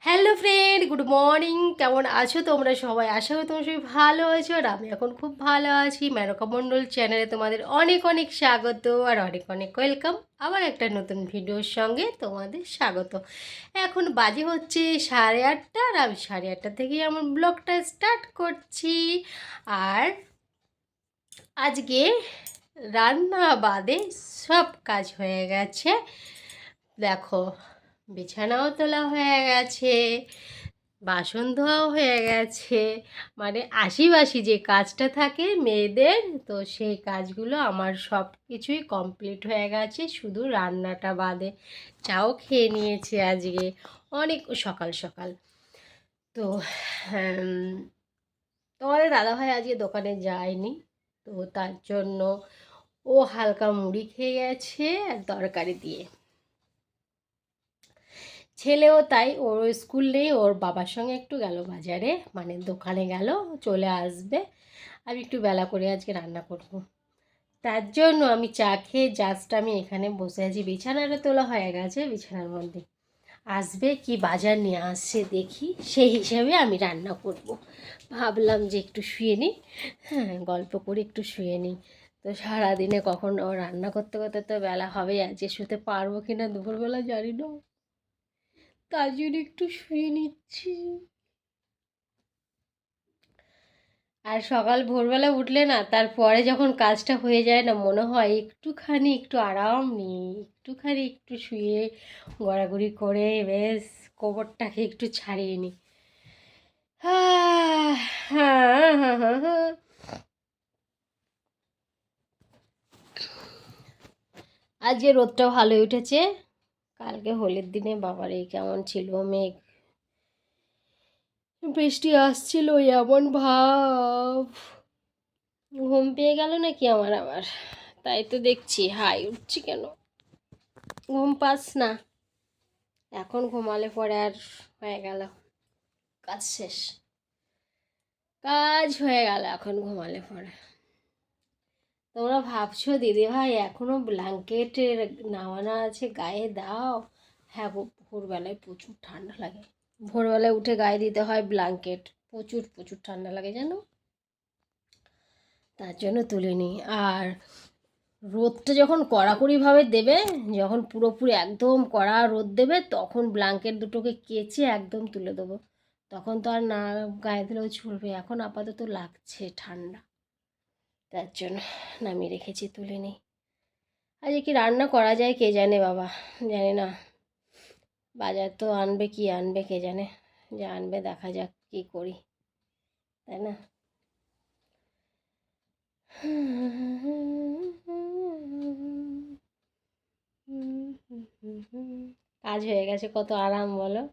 Hello friend, good morning. কেমন আছো তোমরা সবাই? আশা করি তোমরা সবাই ভালো আছো। আর আমি এখন খুব ভালো আছি। মেনকা মণ্ডল চ্যানেলে তোমাদের অনেক অনেক স্বাগত আর অনেক অনেক ওয়েলকাম। আবার একটা নতুন ভিডিওর সঙ্গে তোমাদের স্বাগত। এখন বাজে হচ্ছে 8:30, আর আমি 8:30 থেকেই আমার ব্লগটা স্টার্ট করছি। আর আজকে রান্না বাদে সব কাজ হয়ে গেছে। দেখো, বিছানাও তোলা হয়ে গেছে, বাসন ধোয়াও হয়ে গেছে। মানে আশিবাসি যে কাজটা থাকে মেয়েদের, তো সেই কাজগুলো আমার সব কিছুই কমপ্লিট হয়ে গেছে, শুধু রান্নাটা বাদে। চাও খেয়ে নিয়েছি আজকে অনেক সকাল সকাল। তো উম, তোমাদের দাদাভাই আজকে দোকানে যায়নি, তো তার জন্য ও হালকা মুড়ি খেয়ে গেছে আর তরকারি দিয়ে। ছেলেও তাই, ওর স্কুল নেই, ওর বাবার সঙ্গে একটু গেল বাজারে, মানে দোকানে গেল, চলে আসবে। আমি একটু বেলা করে আজকে রান্না করব। তার জন্য আমি চা খেয়ে জাস্ট আমি এখানে বসে আছি। বিছানাটা তোলা হয়ে গেছে, বিছানার মধ্যে আসবে কি বাজার নিয়ে আসছে দেখি, সেই হিসাবে আমি রান্না করব। ভাবলাম যে একটু শুয়ে নিই, হ্যাঁ, গল্প করে একটু শুয়ে নিই। তো সারাদিনে কখন ও রান্না করতে করতে তো বেলা হবে, আজকে শুতে পারবো কি না দুপুরবেলা জানি না, তার জন্য একটু শুয়ে নিচ্ছি। আর সকাল ভোরবেলা উঠলে না, তারপরে যখন কাজটা হয়ে যায় না, মনে হয় একটুখানি একটু আরাম নিই, একটুখানি একটু শুয়ে গড়াগড়ি করে বেশ কোমরটাকে একটু ছাড়িয়ে নিই। হ্যাঁ, হ্যাঁ, হ্যাঁ, হ্যাঁ, হ্যাঁ। আজকে রোদটা ভালোই উঠেছে। কালকে হোলির দিনে বাবার এই কেমন ছিল মেঘ, বৃষ্টি আসছিল, এমন ভাব। ঘুম পেয়ে গেল নাকি আমার আবার? তাই তো দেখছি হাই উঠছি কেন। ঘুম পাস না? এখন ঘুমালে পরে আর হয়ে গেল, কাজ শেষ, কাজ হয়ে গেল এখন ঘুমালে পরে। তোমরা ভাবছো দিদি ভাই এখনো ব্ল্যাঙ্কেটের নামানো আছে, গায়ে দাও। হ্যাঁ, ভোরবেলায় প্রচুর ঠান্ডা লাগে। ভোরবেলায় উঠে গায়ে দিতে হয় ব্ল্যাঙ্কেট, প্রচুর প্রচুর ঠান্ডা লাগে জানো, তার জন্য তুলে নিই। আর রোদটা যখন কড়াকড়িভাবে দেবে, যখন পুরোপুরি একদম কড়া রোদ দেবে, তখন ব্ল্যাঙ্কেট দুটোকে কেচে একদম তুলে দেবো। তখন তো আর না গায়ে দিলেও চলবে। এখন আপাতত লাগছে ঠান্ডা, তার জন্য নামিয়ে রেখেছি, তুলে নিই। আজকে কি রান্না করা যায় কে জানে বাবা, জানি না। বাজার তো আনবে, কি আনবে কে জানে, যা আনবে দেখা যাক কী করি, তাই না? কাজ হয়ে গেছে, কত আরাম বলো।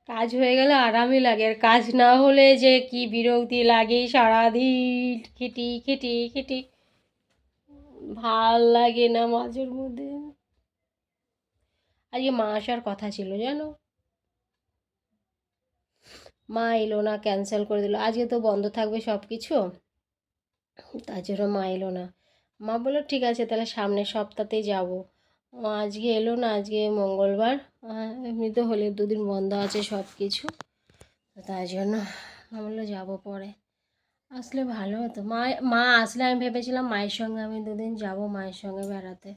কাজ হয়ে গেলে আরামই লাগে, আর কাজ না হলে যে কি বিরক্তি লাগে, সারাদিন খেটি খেটি খেটি ভাল লাগে না মাঝের মধ্যে। আজকে মা আসার কথা ছিল জানো, মা এলো না, ক্যান্সেল করে দিল। আজকে তো বন্ধ থাকবে সব কিছু, তার জন্য মা এলো না। মা বললো ঠিক আছে তাহলে সামনের সপ্তাহতেই যাবো। আজকে এলো না, আজকে মঙ্গলবার, এমনিতে হলে 2 দিন বন্ধ আছে সব কিছু, তাই জন্য মা বললো যাবো পরে, আসলে ভালো হতো। মা আসলে আমি ভেবেছিলাম মায়ের সঙ্গে আমি 2 দিন যাবো, মায়ের সঙ্গে বেড়াতে।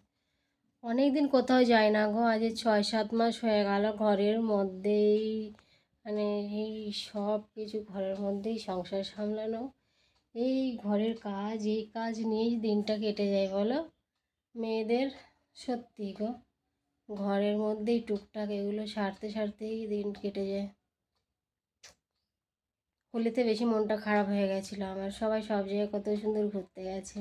অনেক দিন কোথাও যাই না গো, আজ 6-7 মাস হয়ে গেল ঘরের মধ্যেই, মানে এই সব কিছু ঘরের মধ্যেই সংসার সামলানো, এই ঘরের কাজ, এই কাজ নিয়েই দিনটা কেটে যায় বলো মেয়েদের। সত্যি গো, ঘরের মধ্যেই টুকটাক এগুলো সারতে সারতেই দিন কেটে যায়। হোলিতে বেশি মনটা খারাপ হয়ে গেছিলো আমার, সবাই সব জায়গায় কত সুন্দর ঘুরতে গেছে,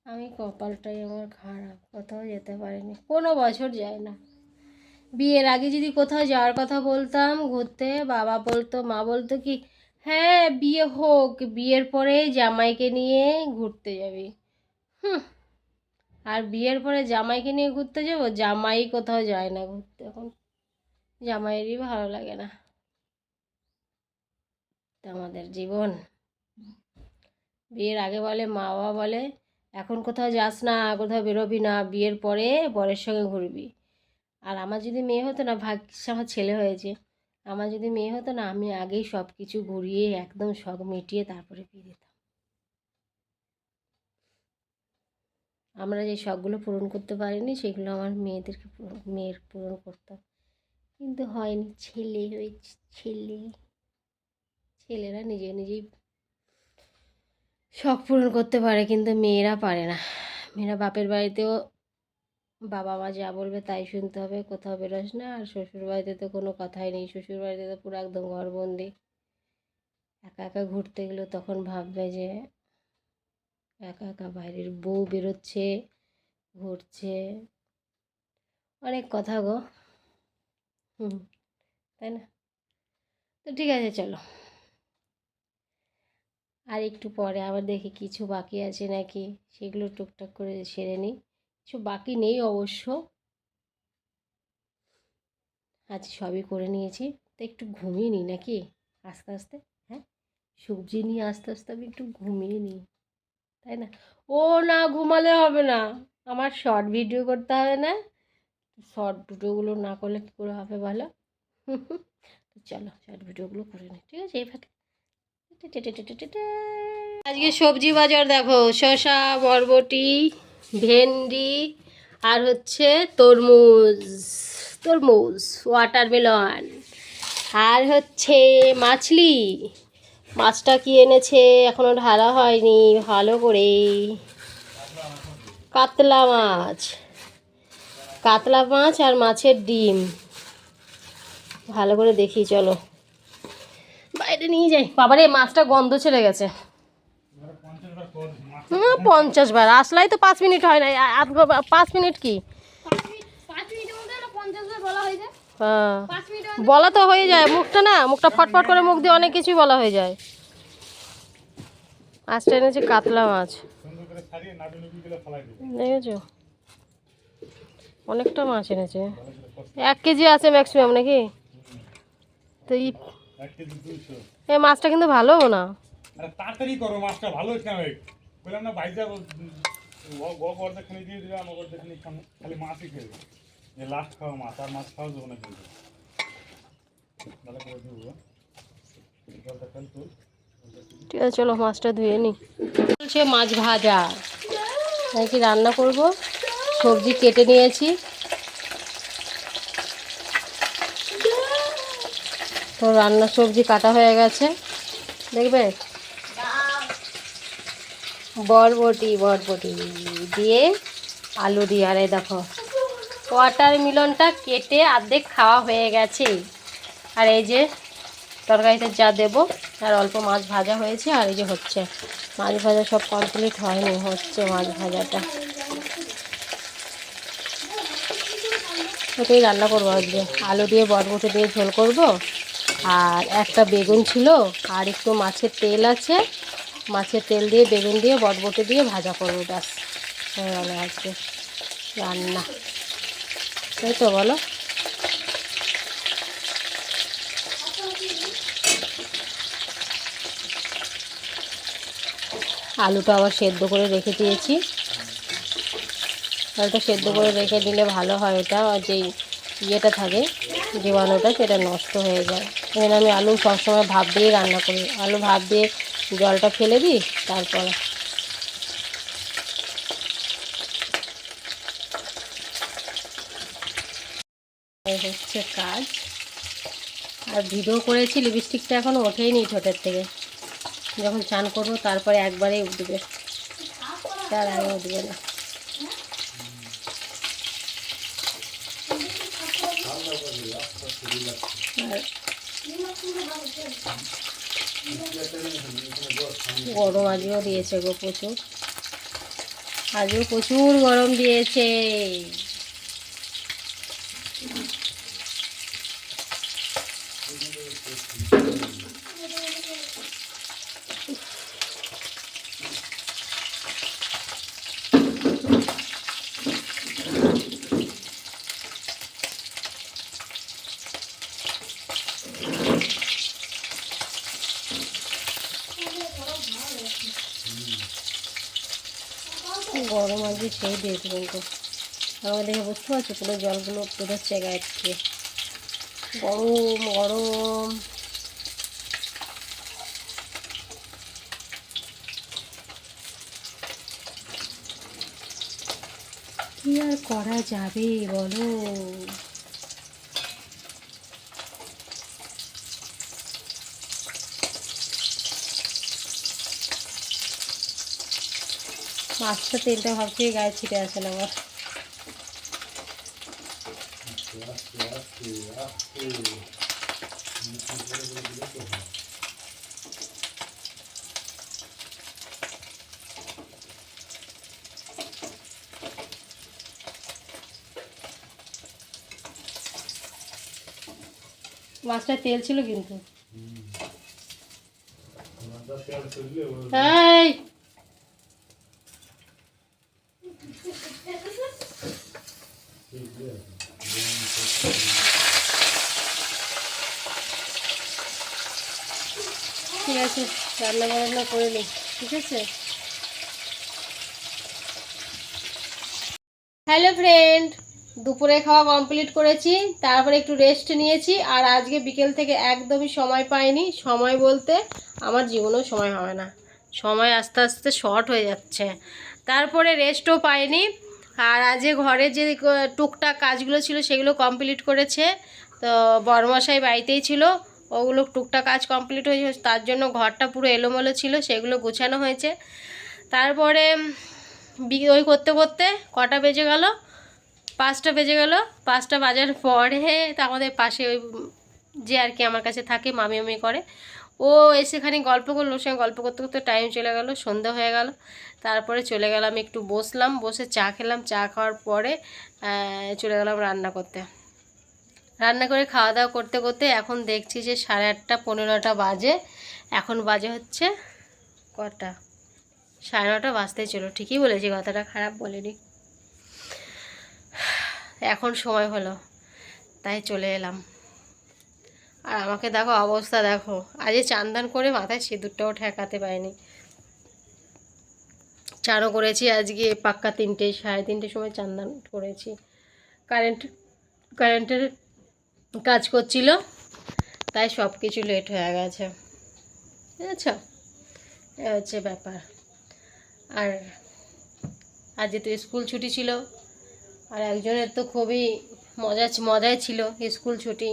আমি কপালটাই আমার খারাপ, কোথাও যেতে পারিনি, কোনো বছর যায় না। বিয়ের আগে যদি কোথাও যাওয়ার কথা বলতাম ঘুরতে, বাবা বলতো, মা বলতো কি, হ্যাঁ বিয়ে হোক, বিয়ের পরে জামাইকে নিয়ে ঘুরতে যাবি। হুম। আর বিয়ের পরে জামাইকে নিয়ে ঘুরতে যাবো? জামাই কোথাও যায় না ঘুরতে এখন, জামাইয়েরই ভালো লাগে না। তো আমাদের জীবন, বিয়ের আগে বলে মা বাবা বলে এখন কোথাও যাস না, কোথাও বেরোবি না, বিয়ের পরে বরের সঙ্গে ঘুরবি। আর আমার যদি মেয়ে হতো না, ভাগ্যিস আমার ছেলে হয়েছে, আমার যদি মেয়ে হতো না, আমি আগেই সব কিছু ঘুরিয়ে একদম শখ মিটিয়ে তারপরে বিয়ে দিতাম। আমরা যে শখগুলো পূরণ করতে পারিনি সেগুলো আমার মেয়ের পূরণ করতাম, কিন্তু হয়নি। ছেলে হয়েছে, ছেলেরা নিজেই শখ পূরণ করতে পারে, কিন্তু মেয়েরা পারে না। মেয়েরা বাপের বাড়িতেও বাবা মা যা বলবে তাই শুনতে হবে, কোথাও বেরোস না। আর শ্বশুর বাড়িতে তো কোনো কথাই নেই, শ্বশুর বাড়িতে তো পুরো একদম ঘরবন্দি। একা একা ঘুরতে গেলেও তখন ভাববে যে একা একা বাইরের বউ বেরোচ্ছে, ঘুরছে, অনেক কথা গো। হুম, তাই না? তো ঠিক আছে, চলো আর একটু পরে আবার দেখি কিছু বাকি আছে নাকি, সেগুলো টুকটাক করে সেরে নিই। কিছু বাকি নেই অবশ্য, আজ সবই করে নিয়েছি। তো একটু ঘুমিয়ে নিই নাকি আস্তে আস্তে। হ্যাঁ, সবজি নিয়ে আস্তে আস্তে আমি একটু ঘুমিয়ে নিই, তাই না? ও না, ঘুমালে হবে না, আমার শর্ট ভিডিও করতে হবে না? শর্ট ভিডিওগুলো না করলে কী করে হবে বলো? তো চলো শর্ট ভিডিওগুলো করে নিই, ঠিক আছে? এই ফাঁকে আজকে সবজি বাজার দেখো, শসা, বরবটি, ভেন্ডি, আর হচ্ছে তরমুজ, ওয়াটারমেলন, আর হচ্ছে মাছলি। মাছটা কি এনেছে এখনো ঢালা হয়নি ভালো করে। কাতলা মাছ, আর মাছের ডিম। ভালো করে দেখি, চলো বাইরে নিয়ে যাই। বাবারে, মাছটা গন্ধ ছেড়ে গেছে। 50 বার আসলাই তো 5 মিনিট হয় নাই। 5 মিনিট কি, হ্যাঁ বলা তো হয়ে যায়। মুখটা ফটফট করে মুখ দিয়ে অনেক কিছুই বলা হয়ে যায়। মাছটা এনেছে কাতলা মাছ, দেখেছো? অনেকটা মাছ এনেছে, 1 কেজি আছে ম্যাক্সিমাম নাকি? তো এই মাছটা কিন্তু ভালো না। তাড়াতাড়ি করো, মাছটা ভালো হচ্ছে না। বললাম না বাইজা অর্ধেক খানি দিয়ে দিলাম, অর্ধেক খালি মাছই খেয়ে যে লাস্ট খাওয়া মাছ, আর মাছ খাওয়া যাবে না কিন্তু। ভালো করে দেবো, ঠিক আছে, চলো মাছটা ধুয়ে নিই। চলছে মাছ ভাজা, নাকি রান্না করব। সবজি কেটে নিয়েছি, তো রান্নার সবজি কাটা হয়ে গেছে, দেখবে। বরবটি দিয়ে আলু দিয়ে, আর এই দেখো ওয়াটারমেলনটা কেটে অর্ধেক খাওয়া হয়ে গেছে। আর এই যে তরকারিতে যা দেব, আর অল্প মাছ ভাজা হয়েছে। আর এই যে হচ্ছে মাছ ভাজা, সব কমপ্লিট হয়নি, হচ্ছে মাছ ভাজাটা। ওটাই রান্না করবো আজকে, আলু দিয়ে বরবটি দিয়ে ঝোল করব। আর একটা বেগুন ছিল, আর একটু মাছের তেল আছে, মাছের তেল দিয়ে বেগুন দিয়ে বরবটি দিয়ে ভাজা করবো, ব্যাস হয়ে গেল আজকে রান্না, তাই তো বলো? আলুটা আবার সেদ্ধ করে রেখে দিয়েছি, আলুটা সেদ্ধ করে রেখে দিলে ভালো হয়, ওটা যেই ইয়েটা থাকে জীবাণুটা সেটা নষ্ট হয়ে যায়। এখানে আমি আলু সবসময় ভাপ দিয়ে রান্না করি, আলু ভাপ দিয়ে জলটা ফেলে দিই, তারপরে এই হচ্ছে কাজ। আর ভিডিও করেছি, লিপস্টিকটা এখনও ওঠেইনি ঠোঁটের থেকে, যখন চান করবো তারপরে একবারেই উঠবে, তার আগে উঠবে না। গরম আজও দিয়েছে গো প্রচুর, আজও প্রচুর গরম দিয়েছে। গরম আজকে সেই দিয়েছে, কিন্তু আমাকে দেখে বুঝতে পারছি পুরো জলগুলো বেরোচ্ছে গায়ের থেকে। গরম গরম। কি আর করা যাবে বলো। মাছটা তেলটা ভাবছি গায়ে ছিটে আসে না আমার। মাছটা তেল ছিল কিন্তু। এই ঠিক আছে, রান্না বান্না করে নিই, ঠিক আছে। হ্যালো ফ্রেন্ড, দুপুরে খাওয়া কমপ্লিট করেছি, তারপরে একটু রেস্ট নিয়েছি। আর আজকে বিকেল থেকে একদমই সময় পাইনি। সময় বলতে আমার জীবনেও সময় হয় না, সময় আস্তে আস্তে শর্ট হয়ে যাচ্ছে। তারপরে রেস্টও পাইনি। আর আজকে ঘরে যে টুকটাক কাজগুলো ছিল সেগুলো কমপ্লিট করেছে। তো বড়মশাই বাড়িতেই ছিল, ওগুলো টুকটাক কাজ কমপ্লিট হয়েছে, তার জন্য ঘরটা পুরো এলোমেলো ছিল, সেগুলো গোছানো হয়েছে। তারপরে ওই করতে করতে কটা বেজে গেল, 5টা বেজে গেল। 5টা বাজার পরে তা আমাদের পাশে ওই যে আর কি আমার কাছে থাকে, মামি মামি করে, ও এসে খানিক গল্প করলো। ওর সঙ্গে গল্প করতে করতে টাইম চলে গেল, সন্ধ্যা হয়ে গেল। তারপরে চলে গেলাম একটু বসলাম, বসে চা খেলাম। চা খাওয়ার পরে চলে গেলাম রান্না করতে। রান্না করে খাওয়া দাওয়া করতে করতে এখন দেখছি যে 8:30 15টা বাজে। এখন বাজে হচ্ছে কটা, 9:30 বাজতেই চলো। ঠিকই বলেছি, কথাটা খারাপ বলিনি। এখন সময় হলো, তাই চলে এলাম। আর আমাকে দেখো অবস্থা, দেখো আজ চান করে মাথায় সিঁদুরটাও ঠেকাতে পারিনি। চানও করেছি আজকে পাক্কা 3টে 3:30 সময় চান করেছি। কারেন্টের কাজ করছিল, তাই সব কিছু লেট হয়ে গেছে, বুঝেছ? এ হচ্ছে ব্যাপার। আর আজ তো স্কুল ছুটি ছিল, আর একজনের তো খুবই মজাই ছিল স্কুল ছুটি।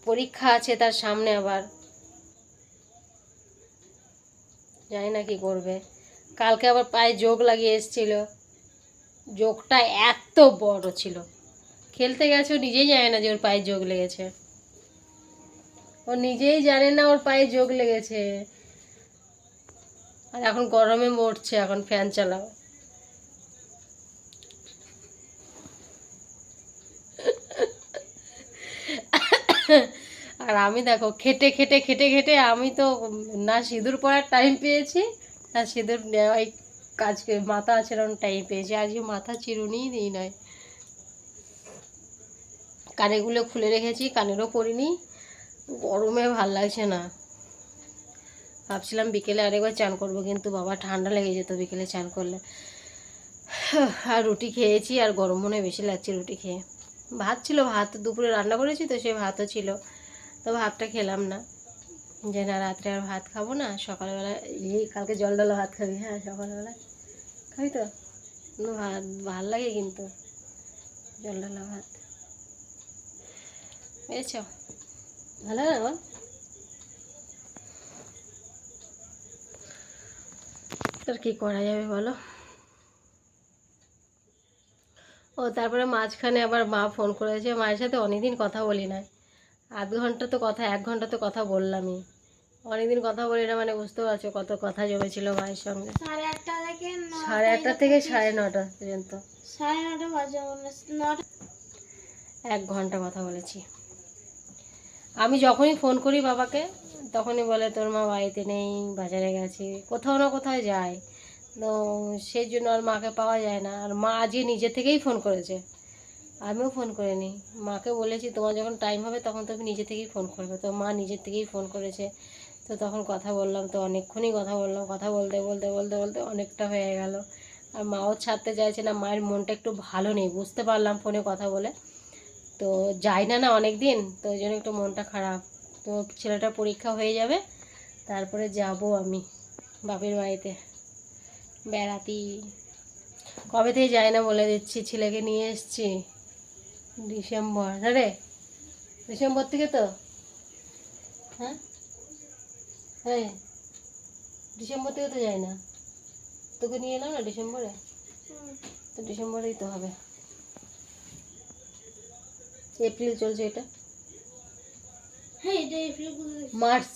পরীক্ষা আছে তার সামনে, আবার জানি না কি করবে। কালকে আবার পায়ে যোগ লাগিয়ে এসেছিল, যোগটা এত বড় ছিল। খেলতে গেছে, ও নিজেই জানে না যে ওর পায়ে যোগ লেগেছে, ও নিজেই জানে না ওর পায়ে যোগ লেগেছে। আর এখন গরমে মরছে, এখন ফ্যান চালাও। আর আমি দেখো খেটে খেটে খেটে খেটে আমি তো না সিঁদুর পরার টাইম পেয়েছি, না সিঁদুর ওই কাজ মাথা আছড়ানোর টাইম পেয়েছি। আজকে মাথা চিরুনিই দিই নয়, কানেরগুলো খুলে রেখেছি, কানেরও করিনি। গরমে ভাল লাগছে না। ভাবছিলাম বিকেলে আরেকবার চান করবো, কিন্তু বাবা ঠান্ডা লেগে যেত বিকেলে চান করলে। আর রুটি খেয়েছি, আর গরম মনে বেশি লাগছে রুটি খেয়ে। ভাত ছিল, ভাত দুপুরে রান্না করেছি তো, সে ভাতও ছিল, তো ভাতটা খেলাম না। যে না রাত্রে আর ভাত খাবো না, সকালবেলা কালকে জল ডালা ভাত খাবি। হ্যাঁ সকালবেলা খাবি তো, ভাত ভাল লাগে কিন্তু জল ডালা ভাত, বুঝেছ? ভালো লাগে আমার। তোর কী করা যাবে বলো। ও তারপরে মাঝখানে আবার মা ফোন করেছে, মায়ের সাথে অনেকদিন কথা বলি না। 1 ঘন্টা তো কথা বললামই। অনেকদিন কথা বলি না মানে বুঝতে পারছো কত কথা জমেছিল মায়ের সঙ্গে। 8:30 থেকে 9:30 পর্যন্ত, 9:30 বাজে 1 ঘন্টা কথা বলেছি। আমি যখনই ফোন করি বাবাকে, তখনই বলে তোর মা বাড়িতে নেই, বাজারে গেছে, কোথাও না কোথাও যায়। তো সেই জন্য আর মাকে পাওয়া যায় না। আর মা আজকে নিজে থেকেই ফোন করেছে, আমিও ফোন করিনি। মাকে বলেছি তোমার যখন টাইম হবে তখন তুমি নিজে থেকেই ফোন করবে, তো মা নিজে থেকেই ফোন করেছে। তো তখন কথা বললাম, তো অনেকক্ষণই কথা বললাম, কথা বলতে বলতে বলতে বলতে অনেকটা হয়ে গেল। আর মাও ছাড়তে চাইছে না, মায়ের মনটা একটু ভালো নেই, বুঝতে পারলাম ফোনে কথা বলে। তো যাই না না অনেক দিন, তো ওই জন্য একটু মনটা খারাপ। তো ছেলেটার পরীক্ষা হয়ে যাবে, তারপরে যাব আমি বাপের বাড়িতে বেড়াতে। কবে থেকে যাই না বলে দিচ্ছি, ছেলেকে নিয়ে এসছি ডিসেম্বর, না রে ডিসেম্বর থেকে তো, হ্যাঁ হ্যাঁ ডিসেম্বর থেকে তো যাই না, তোকে নিয়ে এলাম না ডিসেম্বরে, তো ডিসেম্বরেই তো হবে। এপ্রিল চলছে এটা, মার্চ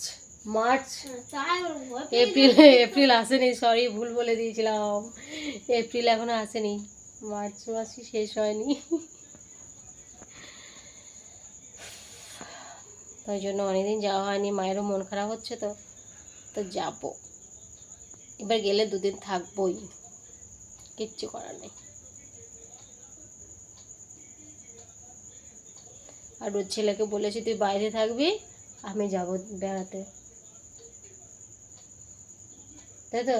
মার্চ এপ্রিল, এপ্রিল আসেনি, সরি ভুল বলে দিয়েছিলাম, এপ্রিল এখনো আসেনি, মার্চ মাসই শেষ হয়নি। ওই জন্য অনেকদিন যাওয়া হয়নি, মায়েরও মন খারাপ হচ্ছে, তো তো যাবো এবার, গেলে 2 দিন থাকবোই, কিচ্ছু করার নেই। আর ওর ছেলেকে বলেছি তুই বাইরে থাকবি, আমি যাব বেড়াতে, তাই তো?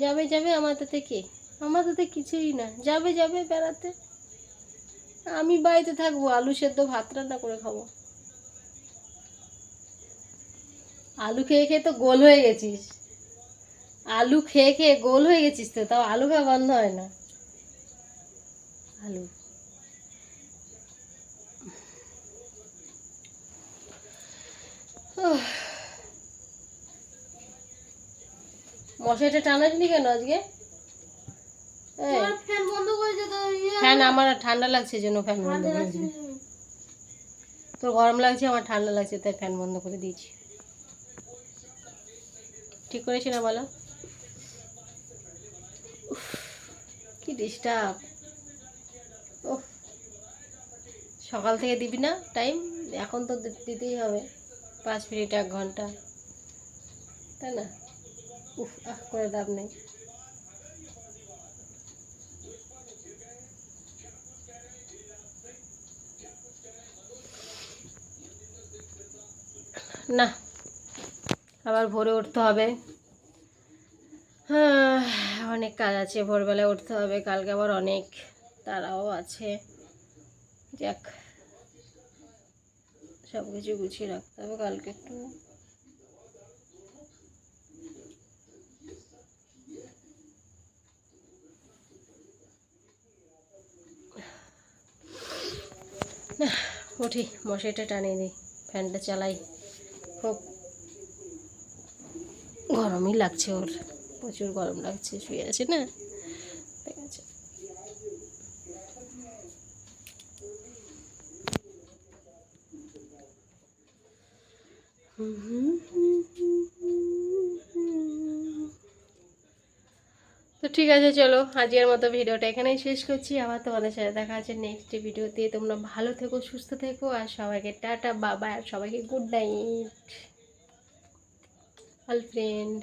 যাবে যাবে, আমার তাতে কি, আমার তাতে কিছুই না, যাবে যাবে বেড়াতে, আমি বাড়িতে থাকবো, আলু সেদ্ধ ভাত রান্না করে খাবো। আলু খেয়ে খেয়ে তো গোল হয়ে গেছিস, আলু খেয়ে খেয়ে গোল হয়ে গেছিস তো, তাও আলু খাওয়া বন্ধ হয় না। আলু মশাইটা টানাসনি কেন আজকে? ফ্যান আমার ঠান্ডা লাগছে, জন্য ফ্যান বন্ধ করে দিয়েছি। তোর গরম লাগছে, আমার ঠান্ডা লাগছে, তাই ফ্যান বন্ধ করে দিয়েছি। ঠিক করেছি না বলো? কি ডিস্টার্ব, ও সকাল থেকে দিবি না টাইম, এখন তো দিতেই হবে 5 মিনিট 1 ঘন্টা, তাই না? উফ আহ করে লাভ নেই। না আবার ভোরে উঠতে হবে, হ্যাঁ অনেক কাজ আছে, ভোরবেলায় উঠতে হবে, কালকে আবার অনেক তারাও আছে, যাক সব কিছু গুছিয়ে রাখতে হবে কালকে একটু। না উঠি, মশারিটা টানিয়ে দিই, ফ্যানটা চালাই, খুব গরমই লাগছে, ওর প্রচুর গরম লাগছে, শুয়ে আছে না, ঠিক আছে। তো ঠিক আছে, চলো আজকের মতো ভিডিওটা এখানেই শেষ করছি, আবার তোমাদের সাথে দেখা আছে নেক্সট ভিডিওতে। তোমরা ভালো থেকো, সুস্থ থেকো, আর সবাইকে টাটা বাবা, আর সবাইকে গুড নাইট অল ফ্রেন্ড।